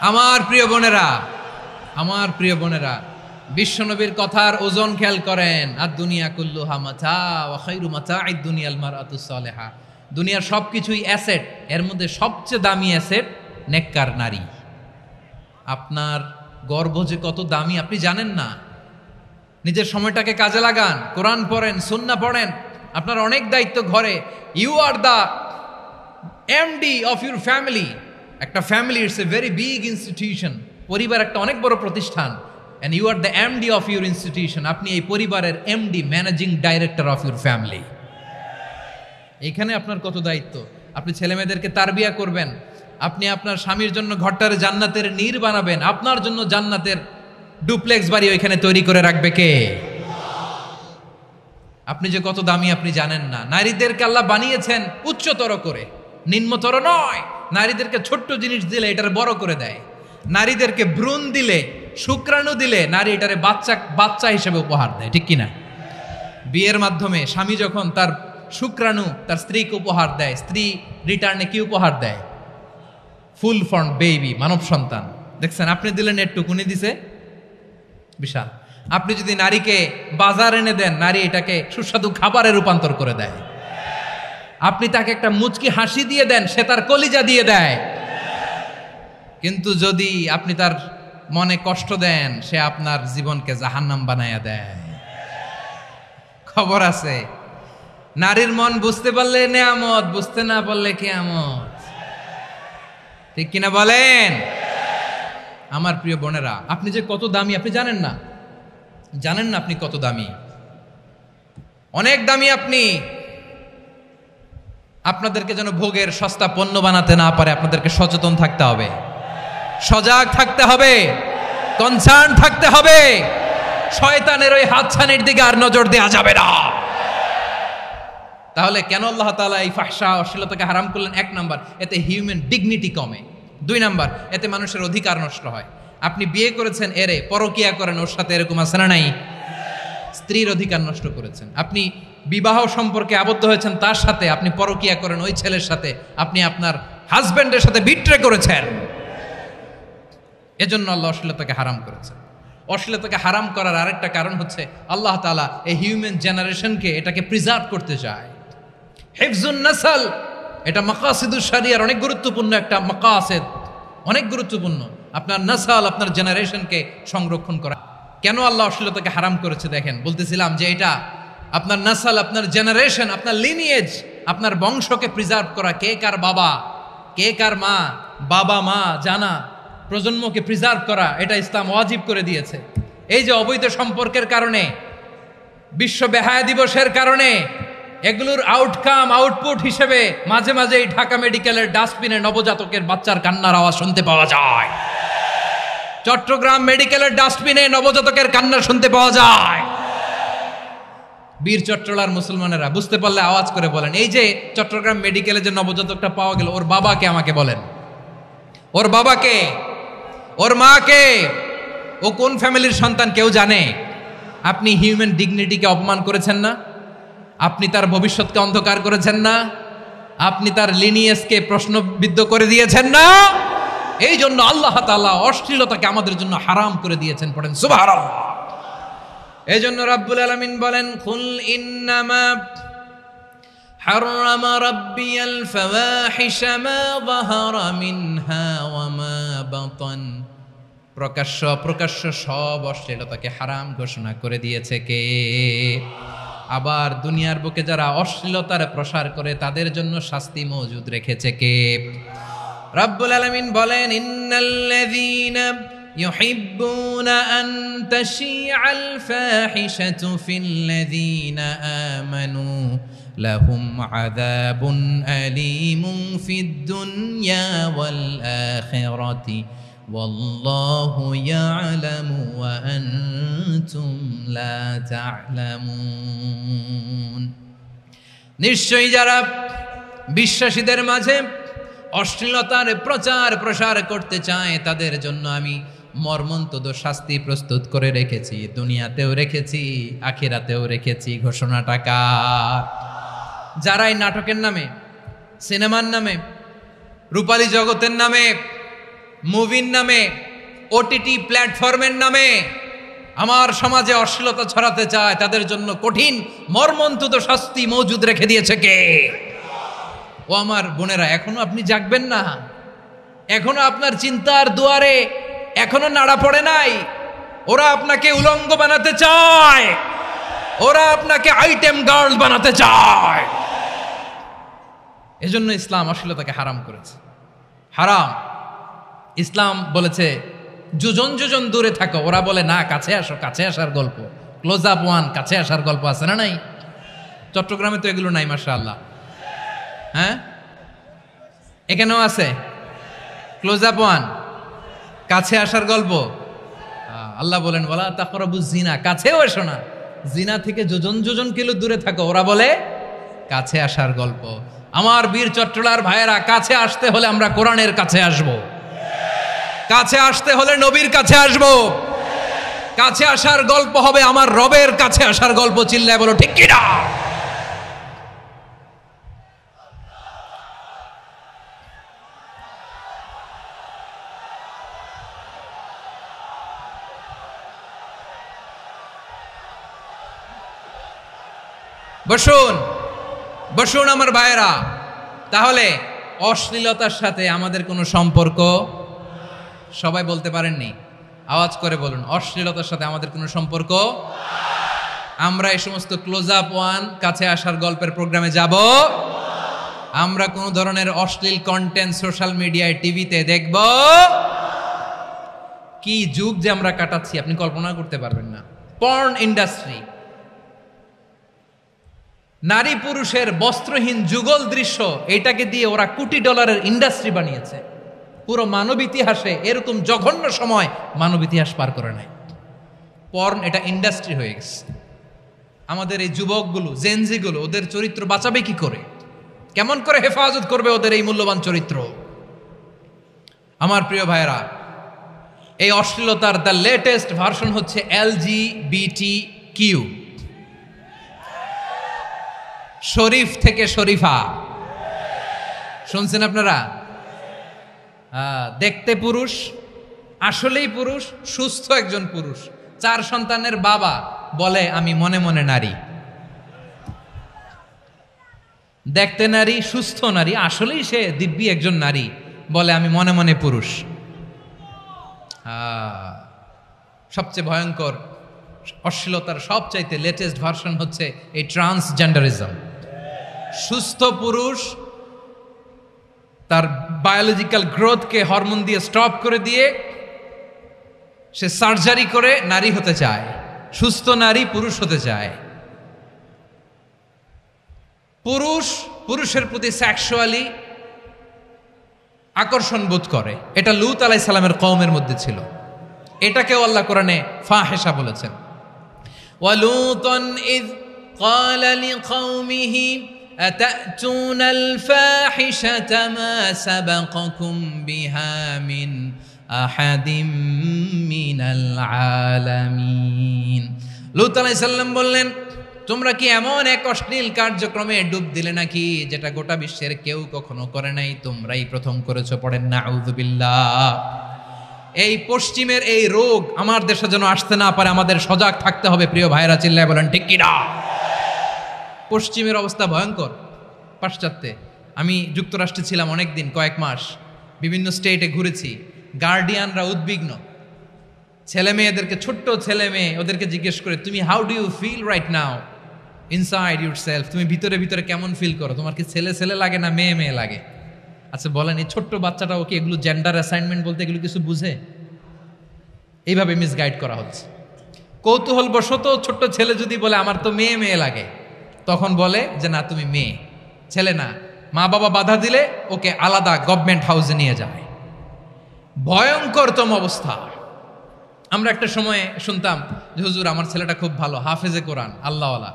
আমার প্রিয় বোনেরা, আমার প্রিয় বোনেরা, বিশ্বনবীর কথার ওজন খেয়াল করেন। আর দুনিয়া কুল্লুহা মাতা ওয়া খায়রু মাতা'আদ দুনিয়াল মারআতুস সালিহা। দুনিয়ার সবকিছুই অ্যাসেট, এর মধ্যে সবচেয়ে দামি অ্যাসেট নেককার নারী। আপনার গর্ভ যে কত দামি আপনি জানেন না। নিজের সময়টাকে কাজে লাগান, কোরআন পড়েন, সুন্নাহ পড়েন। আপনার অনেক দায়িত্ব ঘরে। You are the MD of your family. একটা family it's a very big institution. পরিবার একটা অনেক বড় প্রতিষ্ঠান। And you are the MD of your institution. আপনি এই পরিবারের MD, managing director of your family. এখানে আপনার কত দায়িত্ব। আপনি ছেলেমেয়েদেরকে তারবিয়া করবেন, আপনি আপনার স্বামীর জন্য ঘরটারে জান্নাতের নীর বানাবেন, আপনার জন্য জান্নাতের ডুপ্লেক্স বাড়ি ওইখানে তৈরি করে রাখবে কে? আপনি যে কত দামি আপনি জানেন না। নারীদেরকে আল্লাহ বানিয়েছেন উচ্চতর করে, নিম্নতর নয়। নারীদেরকে ছোট্ট জিনিস দিলে এটারে বড় করে দেয়। নারীদেরকে ভ্রূণ দিলে, শুক্রাণু দিলে নারী এটারে বাচ্চা হিসেবে উপহার দেয়, ঠিক কিনা? বিয়ের মাধ্যমে স্বামী যখন তার শুক্রাণু তার স্ত্রীকে উপহার দেয়, স্ত্রী রিটার্নে কি উপহার দেয়? ফুল ফর্ম বেবি, মানব সন্তান। দেখছেন, আপনি দিলেন একটুকুনি, দিছে বিশাল। আপনি যদি নারীকে বাজার এনে দেন, নারী এটাকে সুস্বাদু খাবারে রূপান্তর করে দেয়। আপনি তাকে একটা মুচকি হাসি দিয়ে দেন, সে তার কলিজা দিয়ে দেয়। কিন্তু যদি আপনি তার মনে কষ্ট দেন, সে আপনার জীবনকে জাহান্নাম বানায়া দেয়। খবর আছে, নারীর মন বুঝতে পারলে নেয়ামত, বুঝতে না পারলে কিয়ামত। ঠিক কিনা বলেন? আমার প্রিয় বোনেরা, আপনি যে কত দামি আপনি জানেন না। জানেন না আপনি কত দামি, অনেক দামি আপনি। আপনাদেরকে যেন ভোগের সস্তা পণ্য বানাতে না পারে, আপনাদেরকে সচেতন থাকতে হবে, সজাগ থাকতে হবে, কনসার্ন থাকতে হবে। শয়তানের ওই হাতছানির দিকে আর নজর দেওয়া যাবে না। তাহলে কেন আল্লাহ তাআলা এই ফাহশা অশ্লীলতাকে হারাম করলেন? 1 নাম্বার, এতে হিউম্যান ডিগনিটি কমে। 2 নাম্বার, এতে মানুষের অধিকার নষ্ট হয়। আপনি বিয়ে করেছেন, এরে পরকিয়া করেন, ওর সাথে এরকম আছে না নাই? স্ত্রীর অধিকার নষ্ট করেছেন। আপনি বিবাহ সম্পর্কে আবদ্ধ হয়েছেন তার সাথে, আপনি পরকিয়া করেন ওই ছেলের সাথে, আপনি আপনার হাজবেন্ডের সাথে বিট্রে করেছেন। এজন্য আল্লাহ অশ্লীলতাকে হারাম করেছেন। অশ্লীলতাকে হারাম করার আরেকটা কারণ হচ্ছে আল্লাহ তাআলা এই হিউম্যান জেনারেশনকে এটাকে প্রিজার্ভ করতে চায়। হিফজুন নাসল, এটা মাকাসিদুশ শরিয়ার অনেক গুরুত্বপূর্ণ একটা মাকাসিদ, অনেক গুরুত্বপূর্ণ। আপনার নাসল, আপনার জেনারেশনকে সংরক্ষণ করা। কেন আল্লাহ অশ্লীলতাকে হারাম করেছে দেখেন। বলতেছিলাম যে এটা আপনার নাসল, আপনার জেনারেশন, আপনার লিনিয়েজ, আপনার বংশকে প্রিজার্ভ করা। কে কার বাবা, কে কার মা, বাবা মা জানা, প্রজন্মকে প্রিজার্ভ করা, এটা ইসলাম ওয়াজিব করে দিয়েছে। এই যে অবৈধ সম্পর্কের কারণে, বিশ্ব বেহায়া দিবসের কারণে, এগুলোর আউটপুট হিসেবে মাঝে মাঝে এই ঢাকা মেডিকেলের ডাস্টবিনে নবজাতকের বাচ্চার কান্নার আওয়াজ শুনতে পাওয়া যায়। চট্টগ্রাম মেডিকেলের ডাস্টবিনে নবজাতকের কান্না শুনতে পাওয়া যায়। বীর চট্টলার মুসলমানেরা বুঝতে পারলে আওয়াজ করে বলেন, এই যে চট্টগ্রাম মেডিকেলে যে নবজাতকটা পাওয়া গেল, ওর বাবাকে আমাকে বলেন। ওর বাবাকে, ওর মাকে, ও কোন ফ্যামিলির সন্তান কেউ জানে? আপনি হিউম্যান ডিগনিটিকে অপমান করেছেন না? আপনি তার ভবিষ্যৎকে অন্ধকার করেছেন না? আপনি তার লিনিয়েজকে প্রশ্নবিদ্ধ করে দিয়েছেন না? এই জন্য আল্লাহ তাআলা অশ্লীলতাকে আমাদের জন্য হারাম করে দিয়েছেন। পড়েন সুবহানাল্লাহ। এই জন্য রাব্বুল আলামিন বলেন, কুল ইন্নামা حرم ربي الفواحش ما ظهر منها وما بطن। প্রকাশ্য সব অশ্লীলতাকে হারাম ঘোষণা করে দিয়েছে কে? আবার দুনিয়ার বুকে যারা অশ্লীলতার প্রসার করে তাদের জন্য শাস্তি মজুদ রেখেছে কে? রব্বুল আলামিন বলেন, ইন্নাল্লাযীনা ইউহিব্বুনা আন তাশিআল ফাহিশাতু ফিল্লাযীনা আমানু লাহুম আযাবুন আলীমুন ফিদ দুনিয়া ওয়াল আখিরাতি ওয়াল্লাহু ইয়ালামু ওয়া আনতুম লা তা'লামুন। নিশ্চয়ই যারা বিশ্বাসীদের মাঝে অশ্লীলতার প্রসার করতে চায় তাদের জন্য আমি মর্মন্তুদ শাস্তি প্রস্তুত করে রেখেছি। দুনিয়াতেও রেখেছি, আখিরাতেও রেখেছি। ঘোষণাটা কার? যারা এই নাটকের নামে, সিনেমার নামে, রূপালী জগতের নামে মুভির নামে, ওটিটি প্ল্যাটফর্মের নামে আমার সমাজে অশ্লীলতা ছড়াতে চায়, তাদের জন্য কঠিন মর্মন্তুদ শাস্তি মজুদ রেখে দিয়েছে কে? ও আমার বোনেরা, এখনো আপনি জাগবেন না? এখনো আপনার চিন্তার দুয়ারে এখনো নাড়া পড়ে নাই? ওরা আপনাকে উলঙ্গ বানাতে চায়, ওরা আপনাকে আইটেম গার্ল বানাতে চায়। এজন্য ইসলাম অশ্লীলতাকে হারাম করেছে। হারাম। ইসলাম বলেছে যোজন যোজন দূরে থাকো, ওরা বলে না কাছে আসো, কাছে আসার গল্প, ক্লোজ আপ ওয়ান, কাছে আসার গল্প আছে না নাই? চট্টগ্রামে তো এগুলো নাই মাশাআল্লাহ। হ্যাঁ, এখানেও আছে ক্লোজ আপ ওয়ান, কাছে আসার গল্প। আল্লাহ বলেন ওয়ালা তাকরাবুজ জিনা, কাছেও এসো না, জিনা থেকে যোজন যোজন কিলো দূরে থাকো, ওরা বলে কাছে আসার গল্প। আমার বীর চট্টলার ভাইয়েরা, কাছে আসতে হলে আমরা কোরআনের কাছে আসব, কাছে আসতে হলে নবীর কাছে আসব, কাছে আসার গল্প হবে আমার রবের কাছে আসার গল্প। চিল্লায় বলো ঠিক কি না? বসুন বসুন আমার ভাইয়েরা। তাহলে অশ্লীলতার সাথে আমাদের কোনো সম্পর্ক? সবাই বলতে পারেননি, আওয়াজ করে বলুন, অশ্লীলতার সাথে আমাদের কোনো সম্পর্ক? আমরা এই সমস্ত ক্লোজ আপ ওয়ান, কাছে আসার গল্পের প্রোগ্রামে যাব? আমরা কোন ধরনের অশ্লীল কন্টেন্ট সোশ্যাল মিডিয়ায়, টিভিতে দেখব? কি যুগ যে আমরা কাটাচ্ছি আপনি কল্পনা করতে পারবেন না। পর্ন ইন্ডাস্ট্রি, নারী পুরুষের বস্ত্রহীন যুগল দৃশ্য, এটাকে দিয়ে ওরা কোটি ডলারের ইন্ডাস্ট্রি বানিয়েছে। পুরো মানব ইতিহাসে এরকম জঘন্য সময় মানব ইতিহাস পার করে নাই। পর্ন এটা ইন্ডাস্ট্রি হয়ে গেছে। আমাদের এই যুবকগুলো, জেনজিগুলো, ওদের চরিত্র বাঁচাবে কি করে? কেমন করে হেফাজত করবে ওদের এই মূল্যবান চরিত্র? আমার প্রিয় ভাইয়েরা, এই অশ্লীলতার দ্য লেটেস্ট ভার্সন হচ্ছে LGBTQ, শরীফ থেকে শরীফা। শুনছেন আপনারা? দেখতে পুরুষ, আসলেই পুরুষ, সুস্থ একজন পুরুষ, 4 সন্তানের বাবা, বলে আমি মনে মনে নারী। দেখতে নারী, সুস্থ নারী, আসলেই সে দিব্যি একজন নারী, বলে আমি মনে মনে পুরুষ। সবচেয়ে ভয়ঙ্কর অশ্লীলতার সবচাইতে লেটেস্ট ভার্সন হচ্ছে এই ট্রান্সজেন্ডারিজম। সুস্থ পুরুষ তার বায়োলজিক্যাল গ্রোথকে হরমোন দিয়ে স্টপ করে দিয়ে সে সার্জারি করে নারী হতে চায়, সুস্থ নারী পুরুষ হতে চায়। পুরুষ পুরুষের প্রতি সেক্সুয়ালি আকর্ষণ বোধ করে, এটা লূত আলাইহিস সালামের কওমের মধ্যে ছিল। এটাকেও আল্লাহ কোরআনে ফাহিশা বলেছেন। ওয়ালুতান ইয ক্বালা লিকাওমিহি আতাতুনাল ফাহিশাতা মা সাবাকাকুম বিহা মিন আহাদিম মিনাল আলামিন। লূত আলাইহিস সালাম বললেন, তোমরা কি এমন এক অশ্লীল কার্যক্রমে ডুব দিলে নাকি যেটা গোটা বিশ্বের কেউ কখনো করে নাই, তোমরাই প্রথম করেছো। পড়েন নাউযুবিল্লাহ। এই পশ্চিমের এই রোগ আমার দেশে যেন আসতে না পারে, আমাদের সজাগ থাকতে হবে। প্রিয় ভাইরা, চিল্লায় বলেন ঠিক কি না? পশ্চিমের অবস্থা ভয়ঙ্কর। পাশ্চাত্যে, আমি যুক্তরাষ্ট্রে ছিলাম অনেকদিন, কয়েক মাস, বিভিন্ন স্টেটে ঘুরেছি। গার্ডিয়ানরা উদ্বিগ্ন, ছেলে মেয়েদেরকে, ছোট্ট ছেলে মেয়ে, ওদেরকে জিজ্ঞেস করে, তুমি how do you feel right now inside yourself? তুমি ভিতরে ভিতরে কেমন ফিল করো? তোমার কি ছেলে ছেলে লাগে না মেয়ে মেয়ে লাগে? আচ্ছা বলেন, এই ছোট্ট বাচ্চাটাও কি এগুলো জেন্ডার অ্যাসাইনমেন্ট বলতে এগুলো কিছু বুঝে? এইভাবে মিসগাইড করা হচ্ছে। কৌতূহল বশত ছোট্ট ছেলে যদি বলে আমার তো মেয়ে মেয়ে লাগে, তখন বলে যে না তুমি মেয়ে, ছেলে না। মা বাবা বাধা দিলে ওকে আলাদা গভর্নমেন্ট হাউসে নিয়ে যায়। ভয়ঙ্করতম অবস্থা। আমরা একটা সময়ে শুনতাম যে হুজুর আমার ছেলেটা খুব ভালো, হাফেজে কোরআন, আল্লাহওয়ালা।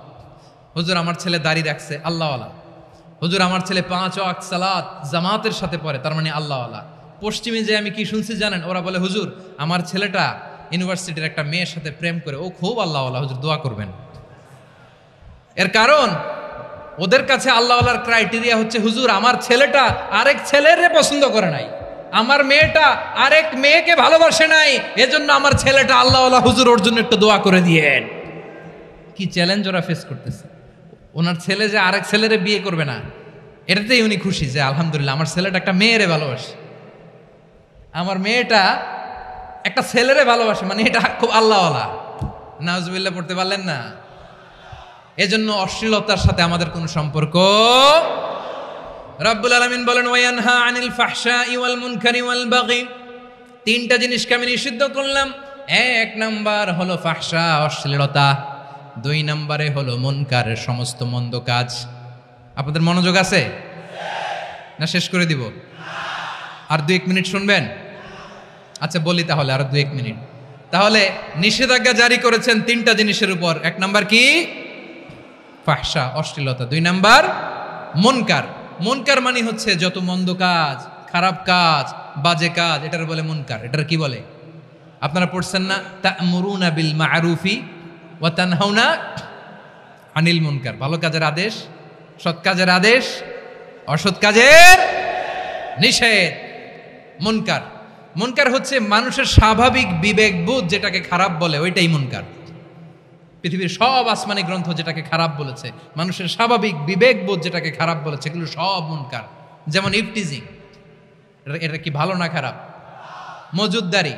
হুজুর আমার ছেলে দাড়ি রাখছে, আল্লাহওয়ালা। হুজুর আমার ছেলে 5 ওয়াক্ত সালাত জামাতের সাথে পড়ে, তার মানে আল্লাহওয়ালা। পশ্চিমে যে আমি কি শুনছি জানেন? ওরা বলে হুজুর আমার ছেলেটা ইউনিভার্সিটির একটা মেয়ের সাথে প্রেম করে, ও খুব আল্লাহওয়ালা, হুজুর দোয়া করবেন। এর কারণ ওদের কাছে আল্লাহওয়ালার ক্রাইটেরিয়া হচ্ছে হুজুর আমার ছেলেটা আরেক ছেলেরে পছন্দ করে নাই, আমার মেয়েটা আরেক মেয়েকে ভালোবাসে নাই, এজন্য আমার ছেলেটা আল্লাহওয়ালা হুজুর, ওর জন্য একটু দোয়া করে দিয়েন। কি চ্যালেঞ্জ ওরা ফেস করতেছে। ওনার ছেলে যে আরেক ছেলেরে বিয়ে করবে না, এটাতেই উনি খুশি যে আলহামদুলিল্লাহ আমার ছেলেটা একটা মেয়েরে ভালোবাসে, আমার মেয়েটা একটা ছেলেরে ভালোবাসে, মানে এটা খুব আল্লাহওয়ালা। নাউজুবিল্লাহ পড়তে পারলেন না? এজন্য অশ্লীলতার সাথে আমাদের কোনো সম্পর্ক। রাব্বুল আলামিন বলেন ওয়ায়ানহা আনিল ফাহশাই ওয়াল মুনকারি ওয়াল বাগি, তিনটা জিনিসকে আমি নিষিদ্ধ করলাম। এক নাম্বার হলো ফাহশা, অশ্লীলতা। দুই নম্বরে হলো মুনকারের সমস্ত মন্দ কাজ। আপনাদের মনোযোগ আছে না? শেষ করে দিব? আর 2-1 মিনিট শুনবেন? আচ্ছা বলি তাহলে, আর 2-1 মিনিট। তাহলে নিষেধাজ্ঞা জারি করেছেন তিনটা জিনিসের উপর। এক নাম্বার কি? ফাহশা, অশ্লীলতা। 2 নাম্বার মুনকার। মুনকার মানে হচ্ছে যত মন্দ কাজ, খারাপ কাজ, বাজে কাজ, এটার বলে মুনকার। এটার কি বলে? আপনারা পড়ছেন না, তা'মুরুনা বিল মা'রুফি ওয়া তানহাউনা আনিল মুনকার। ভালো কাজের আদেশ, সৎ কাজের আদেশ, অসৎ কাজের নিষেধ। মুনকার, মুনকার হচ্ছে মানুষের স্বাভাবিক বিবেকবোধ যেটাকে খারাপ বলে, ওইটাই মুনকার। পৃথিবীর সব আসমানি গ্রন্থ যেটাকে খারাপ বলেছে, মানুষের স্বাভাবিক বিবেকবোধ যেটাকে খারাপ বলেছে, এগুলো সব মুনকার। যেমন ইফটিজিং, এটা কি ভালো না খারাপ? মজুদদারি,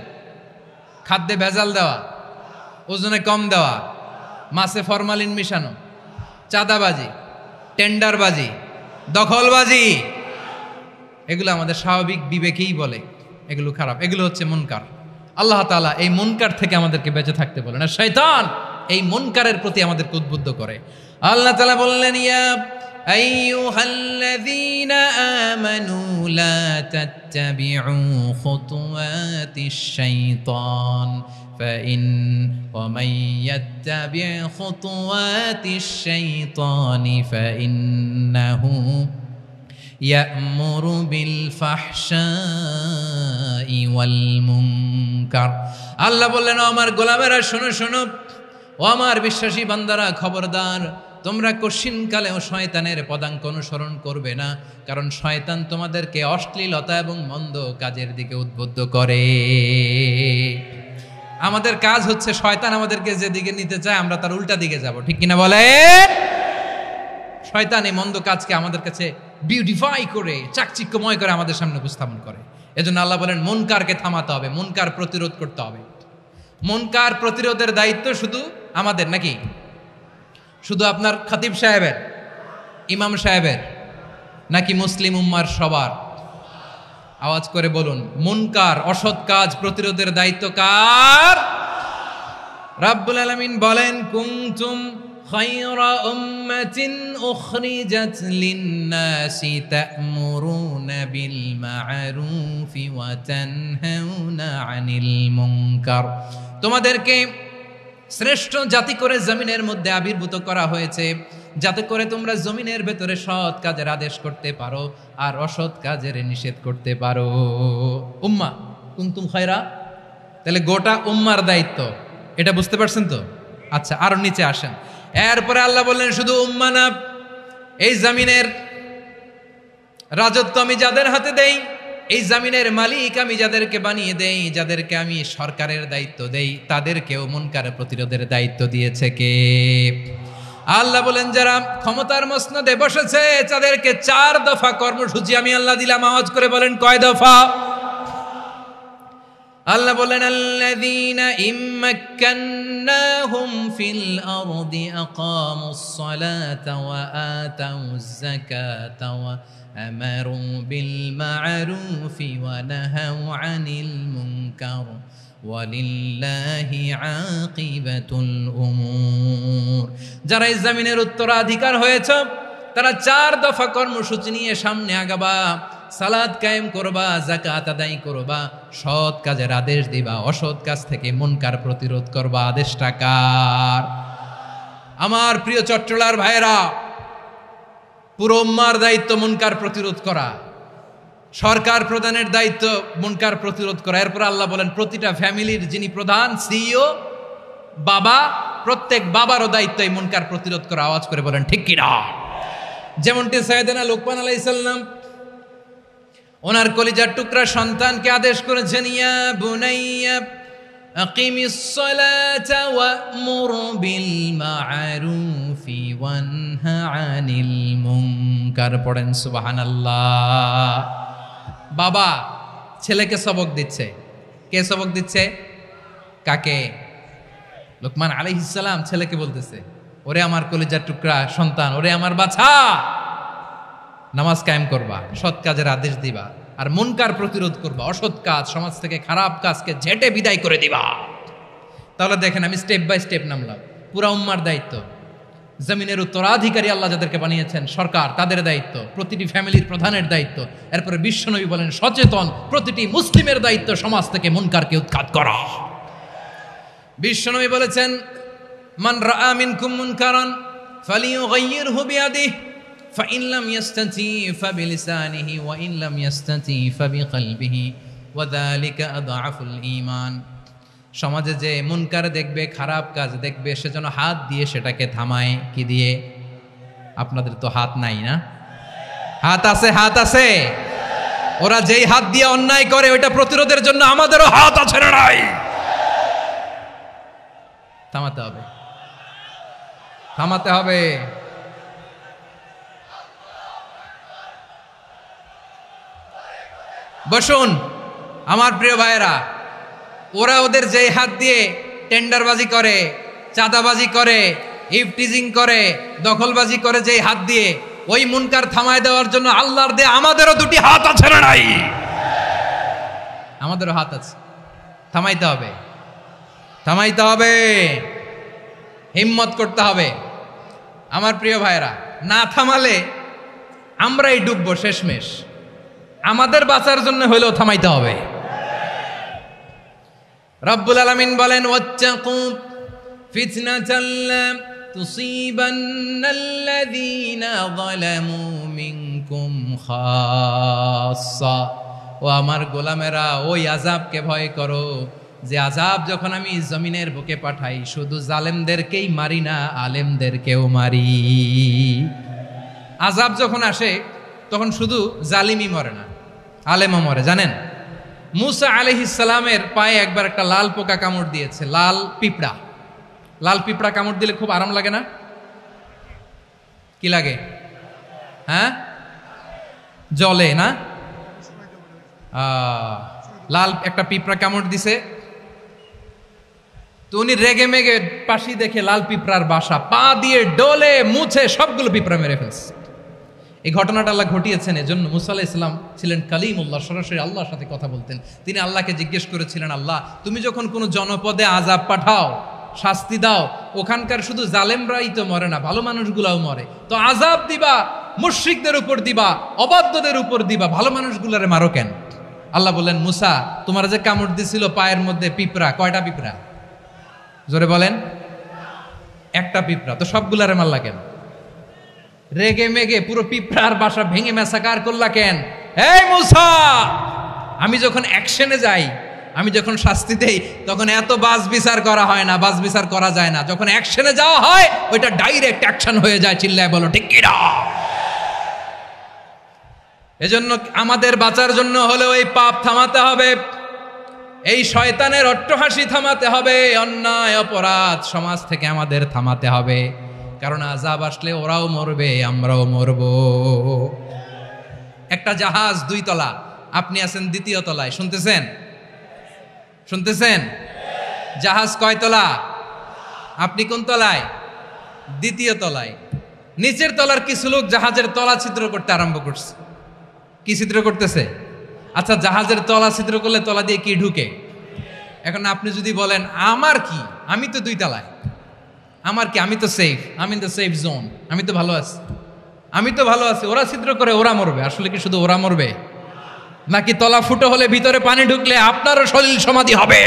খাদ্যে ভেজাল দেওয়া, ওজনে কম দেওয়া, মাছে ফরমালিন মিশানো, চাঁদাবাজি, টেন্ডারবাজি, দখলবাজি, এগুলো আমাদের স্বাভাবিক বিবেকেই বলে এগুলো খারাপ, এগুলো হচ্ছে মুনকার। আল্লাহ তাআলা এই মুনকার থেকে আমাদেরকে বেঁচে থাকতে বলেন, আর শয়তান এই মুনকারের প্রতি আমাদেরকে উদ্বুদ্ধ করে। আল্লাহ তাআলা বললেন, ইয়া আইয়ুহাল্লাযীনা আমানু লা তাত্তাবিউ খুতুওয়াতিশ শাইতান ومن يتبع خطوات الشيطان فإنه يأمر بالفحشاء والمنكر। আল্লাহ বললেন, আমার গোলামেরা শোনো শোনো, ও আমার বিশ্বাসী বান্দারা খবরদার, তোমরা কশিনকালেও শয়তানের পদাঙ্ক অনুসরণ করবে না, কারণ শয়তান তোমাদেরকে অশ্লীলতা এবং মন্দ কাজের দিকে উদ্বুদ্ধ করে। আমাদের কাজ হচ্ছে শয়তান আমাদেরকে যেদিকে নিতে চায় আমরা তার উল্টা দিকে যাব, ঠিক কিনা বলেন? শয়তান এই মন্দ কাজকে আমাদের কাছে বিউটিফাই করে, চাকচিক্যময় করে আমাদের সামনে উপস্থাপন করে। এজন্য আল্লাহ বলেন মুনকারকে থামাতে হবে, মুনকার প্রতিরোধ করতে হবে। মুনকার প্রতিরোধের দায়িত্ব শুধু আমাদের নাকি? শুধু আপনার খতিব সাহেবের, ইমাম সাহেবের, নাকি মুসলিম উম্মার সবার? আওয়াজ করে বলুন, মুনকার অসৎ কাজ প্রতিরোধের দায়িত্ব কার? রাব্বুল আলামিন বলেন, কুনতুম খায়রা উম্মাতিন উখরিজাত লিন-নাসি তা'মুরুনা বিল মা'রুফি ওয়া তানহাউনা আনিল মুনকার। তোমাদেরকে শ্রেষ্ঠ জাতি করে জমিনের মধ্যে আবির্ভূত করা হয়েছে, যাতে করে তোমরা জমিনের ভেতরে সৎ কাজের আদেশ করতে পারো আর অসৎ কাজের নিষেধ করতে পারো। উম্মাহ কুনতুম খায়রা, তাহলে গোটা উম্মার দায়িত্ব, এটা বুঝতে পারছেন তো? আচ্ছা, আরো নিচে আসেন। এরপরে আল্লাহ বললেন, শুধু উম্মাহ না, এই জমিনের রাজত্ব আমি যাদের হাতে দেই, এই জমিনের মালিক আমি যাদেরকে বানিয়ে দেই, যাদেরকে আমি সরকারের দায়িত্ব দেই, তাদেরকেও মুনকার প্রতিরোধের দায়িত্ব দিয়েছে কে? আল্লাহ বলেন, যারা ক্ষমতার মসনদে বসেছে তাদেরকে 4 দফা কর্মসূচি আমি আল্লাহ দিলাম। আওয়াজ করে বলেন, কয় দফা? আল্লাহ বলেন, আল্লাযীনা ইম্মাক্কান্নাহুম ফিল আরদি আকামুস সালাতা ওয়া আতাউজ যাকাতা ওয়া আমারু বিল মা'রুফি ওয়া নাহাউ আনিল মুনকার ওয়ালিল্লাহি আকিবাতুল উমুর। যারা এই জমিনের উত্তরাধিকার হয়েছে তারা 4 দফা কর্মসূচি নিয়ে সামনে আগাবা। সালাত কায়েম করবা, যাকাত আদায় করবা, সৎ কাজের আদেশ দিবা, অসৎ কাজ থেকে মুনকার প্রতিরোধ করবা। আদেশটা কার? আমার প্রিয় চট্টলার ভাইরা, পুরো উম্মার দায়িত্ব মুনকার প্রতিরোধ করা, সরকার প্রধানের দায়িত্ব মুনকার প্রতিরোধ করা। এরপর আল্লাহ বলেন, প্রতিটা ফ্যামিলির যিনি প্রধান সিইও বাবা, প্রত্যেক বাবারও দায়িত্ব এই মুনকার প্রতিরোধ করা। আওয়াজ করে বলেন ঠিক কিনা? যেমনটি সাইয়েদনা লুকমান আলাইহিস সালাম ওনার কলিজার টুকরা সন্তানকে আদেশ করেছেন, ইয়া বুনাইয়া আকিমিস সালাতা ওয়া'মুর বিল মা'রুফি ওয়ানহা আনিল মুনকার। পড়েন সুবহানাল্লাহ। বাবা ছেলেকে সবক দিচ্ছে। কে সবক দিচ্ছে? কাকে? লোকমান আলাইহিস সালাম ছেলেকে বলতেছে, ওরে আমার কলিজার টুকরা সন্তান, ওরে আমার বাছা, নামাজ কায়েম করবা, সৎ কাজের আদেশ দিবা, আর মুনকার প্রতিরোধ করবা, অসৎ কাজ, সমাজ থেকে খারাপ কাজকে ঝেঁটে বিদায় করে দিবা। তাহলে দেখেন, আমি স্টেপ বাই স্টেপ নামলাম। পুরা উম্মার দায়িত্ব, জমিনের উত্তরাধিকারী আল্লাহ যাদেরকে বানিয়েছেন সরকার, তাদের দায়িত্ব, প্রতিটি ফ্যামিলির প্রধানের দায়িত্ব, এরপরে বিশ্বনবী বলেন সচেতন প্রতিটি মুসলিমের দায়িত্ব সমাজ থেকে মুনকারকে উৎখাত করা। বিশ্বনবী বলেছেন, মান রাআ মিনকুম মুনকারান ফালিয়ুগাইয়িরহু বিয়াদিহি ফাইন লাম ইয়াস্তাতি ফাবিলিসানিহি ওয়া ইন লাম ইয়াস্তাতি ফাবিকলবিহি ওয়া যালিকা আযআফুল ঈমান। সমাজে যে মুনকার দেখবে, খারাপ কাজ দেখবে, সে যেন হাত দিয়ে সেটাকে থামায়। কি দিয়ে? আপনাদের তো হাত নাই না? হাত আছে, হাত আছে। ওরা যেই হাত দিয়ে অন্যায় করে ওইটা প্রতিরোধের জন্য আমাদেরও হাত আছে না নাই? থামাতে হবে, থামাতে হবে। বসুন আমার প্রিয় ভাইয়েরা, ওরা ওদের যেই হাত দিয়ে টেন্ডারবাজি করে, চাঁদাবাজি করে, ইফটিজিং করে, দখলবাজি করে, যেই হাত দিয়ে, ওই মুনকার থামায় দেওয়ার জন্য আল্লাহর দেয়া আমাদেরও দুটি হাত আছে না নাই? আমাদেরও হাত আছে, থামাইতে হবে, থামাইতে হবে, হিম্মত করতে হবে। আমার প্রিয় ভাইয়েরা, না থামালে আমরাই ডুববো শেষমেশ। আমাদের বাঁচার জন্য হইলেও থামাইতে হবে। রব্বুল আলামিন বলেন, ওয়াত্তাকু ফিতনাতাল লা তুসিবান্নাল্লাযীনা যালামু মিনকুম খাসসা। ও আমার গোলামেরা, ওই আযাবকে ভয় করো যে আযাব যখন আমি জমিনের বুকে পাঠাই শুধু জালেমদেরকেই মারি না, আলেমদেরকেও মারি। আযাব যখন আসে তখন শুধু জালিমই মরে না, আলেমও মরে। জানেন, মুসা আলাইহিস সালামের পায়ে একবার একটা লাল পোকা কামড় দিয়েছে, লাল পিঁপড়া। লাল পিঁপড়া কামড় দিলে খুব আরাম লাগে না? কি লাগে? হ্যাঁ, জলে না? লাল একটা পিঁপড়া কামড় দিছে, তো উনি রেগে মেগে পাশি দেখে লাল পিঁপড়ার বাসা, পা দিয়ে ডলে মুছে সবগুলো পিঁপড়া মেরে ফেলছে। এই ঘটনাটা আল্লাহ ঘটিয়েছেন এজন্য। মুসা আলাইহিস সালাম ছিলেন কালিমুল্লাহ, সরাসরি আল্লাহর সাথে কথা বলতেন। তিনি আল্লাহকে জিজ্ঞেস করেছিলেন, আল্লাহ তুমি যখন কোনো জনপদে আযাব পাঠাও, শাস্তি দাও, ওখানকার শুধু জালেমরাই তো মরে না, ভালো মানুষগুলাও মরে, তো আযাব দিবা মুশরিকদের উপর দিবা, অবাধ্যদের উপর দিবা, ভালো মানুষগুলারে মারো কেন? আল্লাহ বললেন, মুসা তোমার যে কামড় দিছিল পায়ের মধ্যে পিঁপড়া, কয়টা পিঁপড়া? জোরে বলেন। একটা পিঁপড়া, তো সবগুলারে মারলা কেন? রেগে মেগে পুরো পিঁপড়ার বাসা ভেঙে ম্যাসাকার করলা কেন? এই মুসা, আমি যখন অ্যাকশনে যাই, আমি যখন শাস্তি দেই, তখন এত বাস বিচার করা হয় না, বাস বিচার করা যায় না। যখন অ্যাকশনে যাওয়া হয় ওইটা ডাইরেক্ট অ্যাকশন হয়ে যায়। চিল্লায় বলো ঠিক কি না? এজন্য আমাদের বাঁচার জন্য হলেও এই পাপ থামাতে হবে, এই শয়তানের অট্টহাসি থামাতে হবে, অন্যায় অপরাধ সমাজ থেকে আমাদের থামাতে হবে। কারণ আযাব আসলে ওরাও মরবে, আমরাও মরব। একটা জাহাজ 2 তলা, আপনি আছেন 2য় তলায়। শুনতেছেন? শুনতেছেন? জাহাজ কয় তলা? আপনি কোন তলায়? 2য় তলায়। নিচের তলার কিছু লোক জাহাজের তলা ছিদ্র করতে আরম্ভ করছে। কি ছিদ্র করতেছে? আচ্ছা, জাহাজের তলা ছিদ্র করলে তলা দিয়ে কি ঢুকে? এখন আপনি যদি বলেন আমার কি, আমি তো 2 তলায়, আমার কি, আমি তো সেফ, আমি ইন দ্য সেফ জোন, আমি তো ভালো আছি, আমি তো ভালো আছি, ওরা ছিদ্র করে ওরা মরবে। আসলে কি শুধু ওরা মরবে? নাকি তলা ফুটো হলে ভিতরে পানি ঢুকলে আপনারও সলিল সমাধি হবে?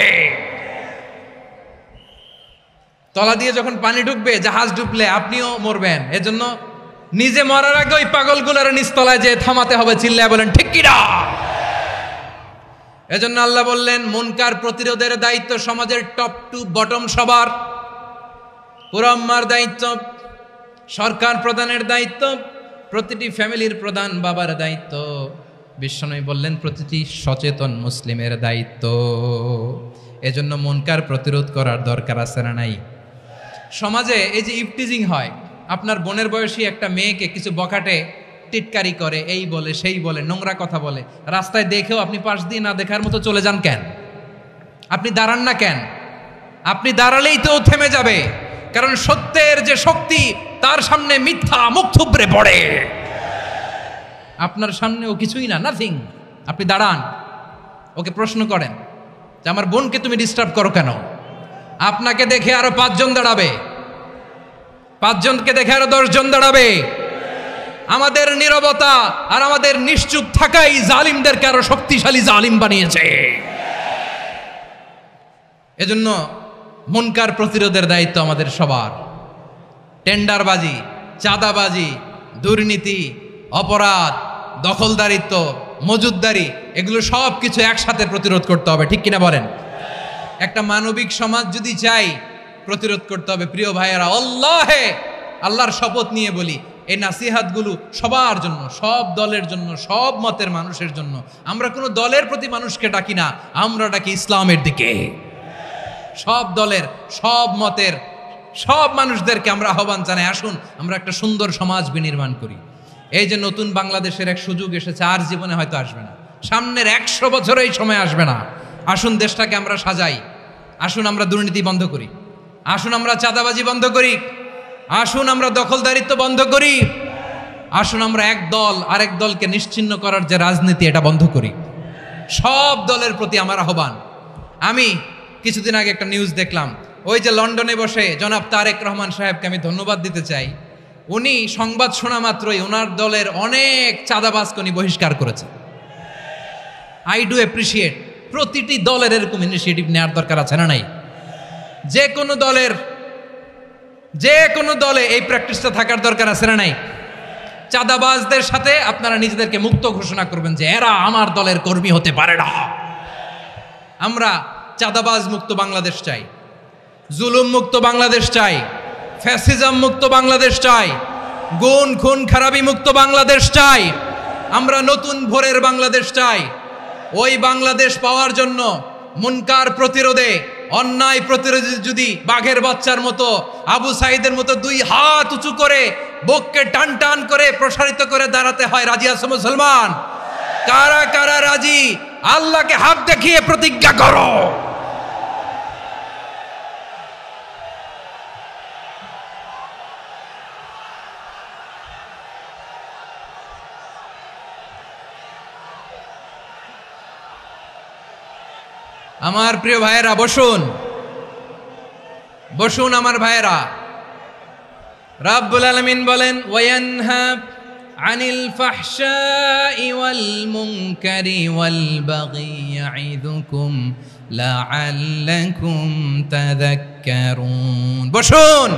তলা দিয়ে যখন পানি ঢুকবে, জাহাজ ঢুকলে আপনিও মরবেন। এজন্য নিজে মরার আগে ওই পাগলগুলোর নিচতলায় যে থামাতে হবে। চিল্লায় বলেন ঠিক কি না? এজন্য আল্লাহ বললেন, মুনকার প্রতিরোধের দায়িত্ব সমাজের টপ টু বটম সবার। পুরো উম্মার দায়িত্ব, সরকার প্রধানের দায়িত্ব, প্রতিটি ফ্যামিলির প্রধান বাবার দায়িত্ব, বিশ্বনবী বললেন প্রতিটি সচেতন মুসলিমের দায়িত্ব। এজন্য মুনকার প্রতিরোধ করার দরকার আছে না নাই? সমাজে এই যে ইফটিজিং হয়, আপনার বোনের বয়সী একটা মেয়েকে কিছু বখাটে টিটকারি করে, এই বলে সেই বলে, নোংরা কথা বলে, রাস্তায় দেখেও আপনি পাশ দিয়ে না দেখার মতো চলে যান কেন? আপনি দাঁড়ান না কেন? আপনি দাঁড়ালেই তো থেমে যাবে, কারণ সত্যের যে শক্তি তার সামনে মিথ্যা মুখ থুবড়ে পড়ে। আপনার সামনে ও কিছুই না, নাথিং। আপনি দাঁড়ান, ওকে প্রশ্ন করেন যে আমার বোনকে তুমি ডিস্টার্ব করো কেন? আপনাকে দেখে আরো 5 জন দাঁড়াবে, 5 জনকে দেখে আরো 10 জন দাঁড়াবে। আমাদের নীরবতা আর আমাদের নিশ্চুপ থাকাই জালিমদেরকে আরো শক্তিশালী জালিম বানিয়েছে। এজন্য মুনকার প্রতিরোধের দায়িত্ব আমাদের সবার। টেন্ডারবাজি, চাঁদাবাজি, দুর্নীতি, অপরাধ, দখলদারিত্ব, মজুদদারি, এগুলো সব কিছু একসাথে প্রতিরোধ করতে হবে, ঠিক কিনা বলেন? একটা মানবিক সমাজ যদি চাই, প্রতিরোধ করতে হবে। প্রিয় ভাইয়েরা, আল্লাহর শপথ নিয়ে বলি, এই নাসিহাতগুলো সবার জন্য, সব দলের জন্য, সব মতের মানুষের জন্য। আমরা কোনো দলের প্রতি মানুষকে ডাকি না, আমরা ডাকি ইসলামের দিকে। সব দলের, সব মতের, সব মানুষদেরকে আমরা আহ্বান জানাই, আসুন আমরা একটা সুন্দর সমাজ বিনির্মাণ করি। এই যে নতুন বাংলাদেশের এক সুযোগ এসেছে, আর জীবনে হয়তো আসবে না, সামনের 100 বছর এই সময় আসবে না। আসুন দেশটাকে আমরা সাজাই, আসুন আমরা দুর্নীতি বন্ধ করি, আসুন আমরা চাঁদাবাজি বন্ধ করি, আসুন আমরা দখলদারিত্ব বন্ধ করি, আসুন আমরা এক দল আরেক দলকে নিশ্চিহ্ন করার যে রাজনীতি, এটা বন্ধ করি। সব দলের প্রতি আমার আহ্বান। আমি কিছুদিন আগে একটা নিউজ দেখলাম, ওই যে লন্ডনে বসে জনাব তারেক রহমান সাহেবকে আমি ধন্যবাদ দিতে চাই। উনি সংবাদ শোনা মাত্রই ওনার দলের অনেক চাঁদাবাজকে উনি বহিষ্কার করেছে। I do appreciate. প্রতিটি দলের এরকম ইনিশিয়েটিভ নেওয়ার দরকার আছে না নাই? যে কোনো দলে এই প্র্যাকটিসটা থাকার দরকার আছে না নাই? চাঁদাবাজদের সাথে আপনারা নিজেদেরকে মুক্ত ঘোষণা করবেন যে এরা আমার দলের কর্মী হতে পারে না। আমরা চাঁদাবাজ মুক্ত বাংলাদেশ চাই, জুলুম মুক্ত বাংলাদেশ চাই, ফ্যাসিজম মুক্ত বাংলাদেশ চাই, গুণ খুন খারাপি মুক্ত বাংলাদেশ চাই। আমরা নতুন ভোরের বাংলাদেশ চাই। ওই বাংলাদেশ পাওয়ার জন্য মুনকার প্রতিরোধে, অন্যায় প্রতিরোধে যদি বাঘের বাচ্চার মতো, আবু সাইদের মতো 2 হাত উঁচু করে বুককে টান টান করে প্রসারিত করে দাঁড়াতে হয়, রাজি আছো মুসলমান? কারা কারা রাজি? আল্লাহকে হাত দেখিয়ে প্রতিজ্ঞা করো। আমার প্রিয় ভাইয়েরা, বসুন বসুন আমার ভাইয়েরা। রাব্বুল আলামিন বলেন, ওয়ায়ানহা আনিল ফাহশাই ওয়াল মুনকারি ওয়াল বাগি ইয়াইদুকুম লাআল্লাকুম তাযাক্কারুন। বসুন।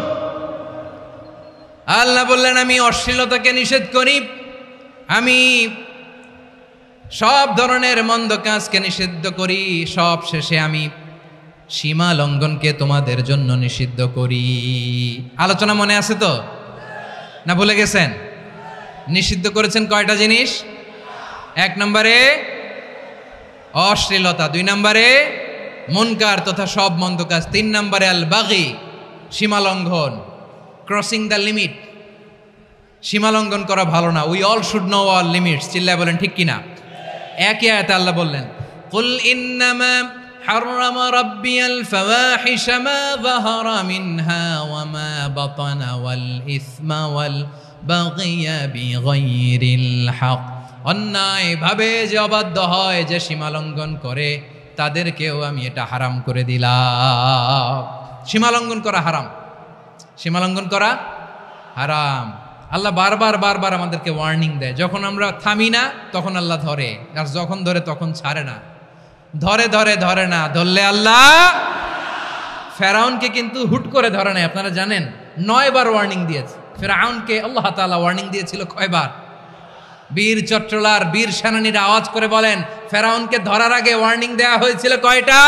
আল্লাহ বললেন, আমি অশ্লীলতাকে নিষেধ করি, আমি সব ধরনের মন্দ কাজকে নিষিদ্ধ করি, সব শেষে আমি সীমা লঙ্ঘনকে তোমাদের জন্য নিষিদ্ধ করি। আলোচনা মনে আছে তো, না ভুলে গেছেন? নিষিদ্ধ করেছেন কয়টা জিনিস? 1 নম্বরে অশ্লীলতা, 2 নম্বরে মুনকার তথা সব মন্দ কাজ, 3 নম্বরে আল বাগি, সীমা লঙ্ঘন, ক্রসিং দ্য লিমিট। সীমা লঙ্ঘন করা ভালো না। We all should know all limits. চিল্লায় বলেন ঠিক কিনা? একই আয়াতে আল্লাহ বললেন, কুল ইন্নামা হাররামা রাব্বিয়াল ফাওয়াহিশা মা যাহারা মিনহা ওয়া মা বাতানা ওয়াল ইসমা ওয়াল বাগিয়া বিগাইরিল হক। অন্যায় ভাবে যে অবাধ্য হয়, যে সীমা লঙ্ঘন করে, তাদেরকেও আমি এটা হারাম করে দিলাম। সীমা লঙ্ঘন করা হারাম, সীমা লঙ্ঘন করা হারাম। আল্লাহ বারবার আমাদেরকে ওয়ার্নিং দেয়। যখন আমরা থামি না তখন আল্লাহ ধরে, আর যখন ধরে তখন ছাড়ে না। ধরে না, ধরলে আল্লাহ। ফেরাউনকে কিন্তু হুট করে ধরে নাই, আপনারা জানেন 9 বার ওয়ার্নিং দিয়েছে। ফেরাউনকে আল্লাহ তাআলা ওয়ার্নিং দিয়েছিল কয়বার? বীর চট্টলার বীর সেনানীরা আওয়াজ করে বলেন, ফেরাউনকে ধরার আগে ওয়ার্নিং দেওয়া হয়েছিল কয়টা?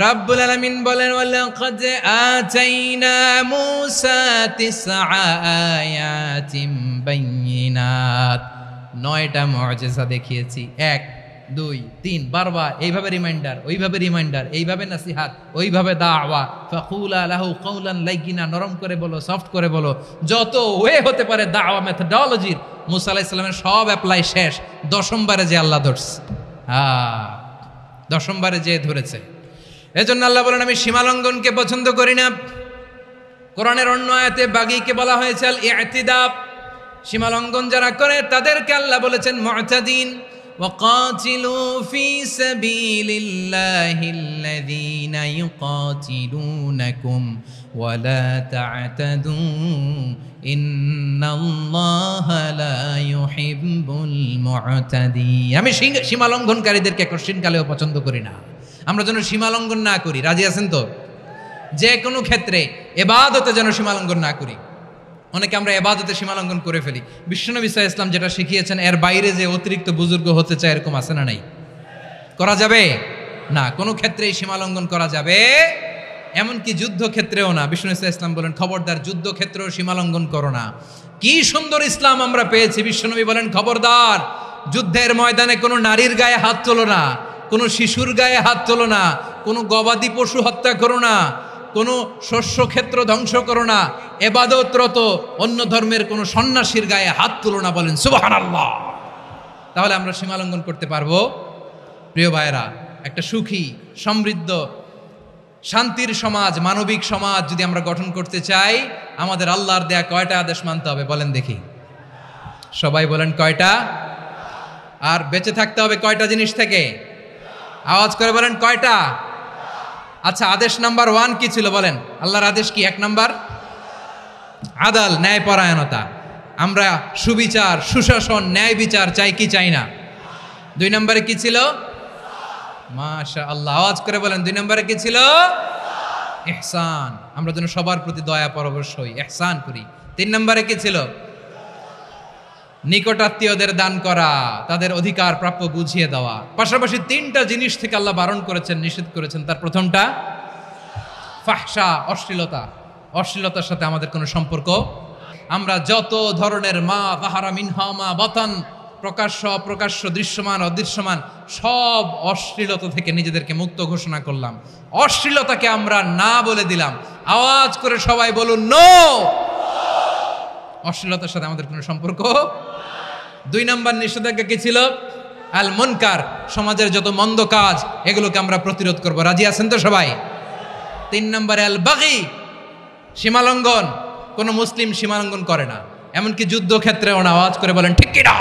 রাব্বুল আলামিন বলেন, ওয়ালাকাদ আতাইনা মূসা 9 আয়াতিন বাইয়িনাত। 9টা মুআজিজা দেখিয়েছি, 1 2 3 বারবার এইভাবে রিমাইন্ডার, ওইভাবে রিমাইন্ডার, এইভাবে নাসিহাত, ওইভাবে দাওয়া। ফাকুলা লাহু কাওলান লাইয়িনা, নরম করে বলো, সফট করে বলো, যত ওয়ে হতে পারে দাওয়া মেথোডোলজির মুসা আলাইহিস সালামের সব অ্যাপ্লাই শেষ। 10মবারে যে আল্লাহ ধরছে, 10মবারে যে ধরেছে। এজন্য আল্লাহ বলেন আমি সীমালঙ্ঘনকে পছন্দ করি না। কোরআনের অন্য আয়াতে বাগীকে বলা হয়েছে আল ইতিদা, সীমালঙ্ঘন যারা করে তাদেরকে আল্লাহ বলেছেন মুতাদিন। ওয়াকাতিলু ফি সাবিলিল্লাহিল্লাযীনা ইউকাতিলুনাকুম ওয়ালা তা'তাদু ইন্নাল্লাহা লা ইউহিব্বুল মুতাদিন। আমি সীমালঙ্ঘনকারীদেরকে কোশ্চিনকালেও পছন্দ করি না। আমরা যেন সীমালঙ্ঘন না করি, রাজি আছেন তো? যে কোনো ক্ষেত্রে ইবাদতে যেন সীমালঙ্ঘন না করি। অনেকে আমরা ইবাদতে সীমালঙ্ঘন করে ফেলি। বিশ্বনবী সাল্লাল্লাহু আলাইহি ওয়াসাল্লাম যেটা শিখিয়েছেন এর বাইরে যে অতিরিক্ত বুজুর্গ হতে চায় এরকম আছে না নাই? করা যাবে না, কোনো ক্ষেত্রেই সীমালঙ্ঘন করা যাবে, এমনকি যুদ্ধক্ষেত্রেও না। বিশ্বনবী সাল্লাল্লাহু আলাইহি ওয়াসাল্লাম বলেন খবরদার যুদ্ধক্ষেত্রেও সীমালঙ্ঘন করো না। কি সুন্দর ইসলাম আমরা পেয়েছি। বিশ্বনবী বলেন খবরদার যুদ্ধের ময়দানে কোনো নারীর গায়ে হাত তোলো না, কোনো শিশুর গায়ে হাত তোলো না, কোনো গবাদি পশু হত্যা করো না, কোনো শস্য ক্ষেত্র ধ্বংস করো না, ইবাদতরত অন্য ধর্মের কোনো সন্ন্যাসীর গায়ে হাত তুলো না। বলেন সুবহানাল্লাহ। তাহলে আমরা সীমালঙ্ঘন করতে পারবো? প্রিয় ভাইরা, একটা সুখী, সমৃদ্ধ, শান্তির সমাজ, মানবিক সমাজ যদি আমরা গঠন করতে চাই, আমাদের আল্লাহর দেয়া কয়টা আদেশ মানতে হবে বলেন দেখি? সবাই বলেন কয়টা? আর বেঁচে থাকতে হবে কয়টা জিনিস থেকে? আওয়াজ করে বলেন কয়টা? আচ্ছা, আদেশ নাম্বার 1 কি ছিল বলেন? আল্লাহর আদেশ কি? 1 নাম্বার আদাল, ন্যায়পরায়ণতা। আমরা সুবিচার, সুশাসন, ন্যায় বিচার চাই কি চাই না? 2 নম্বরে কি ছিল? মাশাআল্লাহ, আওয়াজ করে বলেন 2 নম্বরে কি ছিল? ইহসান। আমরা যেন সবার প্রতি দয়া পরবশ হই, ইহসান করি। 3 নম্বরে কি ছিল? নিকটাত্মীয়দের দান করা, তাদের অধিকার প্রাপ্য বুঝিয়ে দেওয়া। পাশাপাশি 3টা জিনিস থেকে আল্লাহ বারণ করেছেন, নিষেধ করেছেন। তার প্রথমটা ফাহশা, অশ্লীলতা। অশ্লীলতার সাথে আমাদের কোনো সম্পর্ক। আমরা যত ধরনের মা যাহারা মিনহা মা বাতান, প্রকাশ্য অপ্রকাশ্য, দৃশ্যমান অদৃশ্যমান, সব অশ্লীলতা থেকে নিজেদেরকে মুক্ত ঘোষণা করলাম। অশ্লীলতাকে আমরা না বলে দিলাম। আওয়াজ করে সবাই বলুন নো। অশ্লীলতার সাথে আমাদের কোনো সম্পর্ক। 2 নম্বর নিষেধাজ্ঞা কি ছিল? আল মুনকার, সমাজের যত মন্দ কাজ এগুলোকে আমরা প্রতিরোধ করব। রাজি আছেন তো সবাই? 3 নম্বরে আল বাগী, সীমালঙ্ঘন। কোন মুসলিম সীমালঙ্ঘন করে না, এমনকি যুদ্ধক্ষেত্রেও না। আওয়াজ করে বলেন ঠিক কিনা?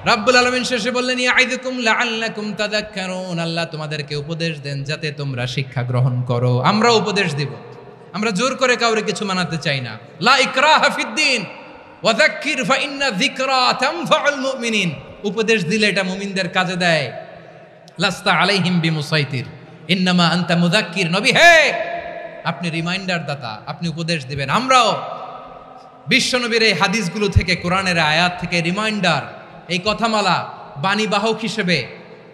রাব্বুল আলামিন শেষে বললেন ইয়াইদুকুম লাআল্লাকুম তাযাক্কারুন, আল্লাহ তোমাদেরকে উপদেশ দেন যাতে তোমরা শিক্ষা গ্রহণ করো। আমরা উপদেশ দেব, আমরা জোর করে কাউরে কিছু মানাতে চাই না। লা ইকরাহা ফিদ্দিন ওয়া যাক্কির ফা ইন্না যিকরা তানফাউল মুমিনিন। উপদেশ দিলে এটা মুমিনদের কাজে দেয়। লাস্তা আলাইহিম বিমুসাইতির ইন্নামা আনতা মুযাক্কির। নবী হে, আপনি রিমাইন্ডার দাতা, আপনি উপদেশ দিবেন। আমরাও বিশ্বনবীর এই হাদিসগুলো থেকে, কোরআনের আয়াত থেকে রিমাইন্ডার, এই কথামালা, বাণীবাহক হিসেবে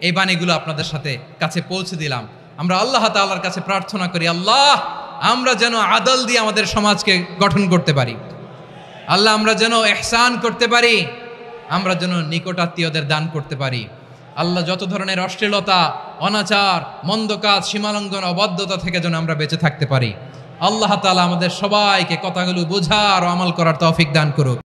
এই বাণীগুলো আপনাদের সাথে কাছে পৌঁছে দিলাম। আমরা আল্লাহ তাআলার কাছে প্রার্থনা করি, আল্লাহ আমরা যেন আদল দিয়ে আমাদের সমাজকে গঠন করতে পারি। আল্লাহ আমরা যেন ইহসান করতে পারি, আমরা যেন নিকটাত্মীয়দের দান করতে পারি। আল্লাহ যত ধরনের অশ্লীলতা, অনাচার, মন্দ কাজ, সীমালঙ্ঘন, অবাধ্যতা থেকে যেন আমরা বেঁচে থাকতে পারি। আল্লাহ তাআলা আমাদের সবাইকে কথাগুলো বোঝার ও আমল করার তৌফিক দান করুক।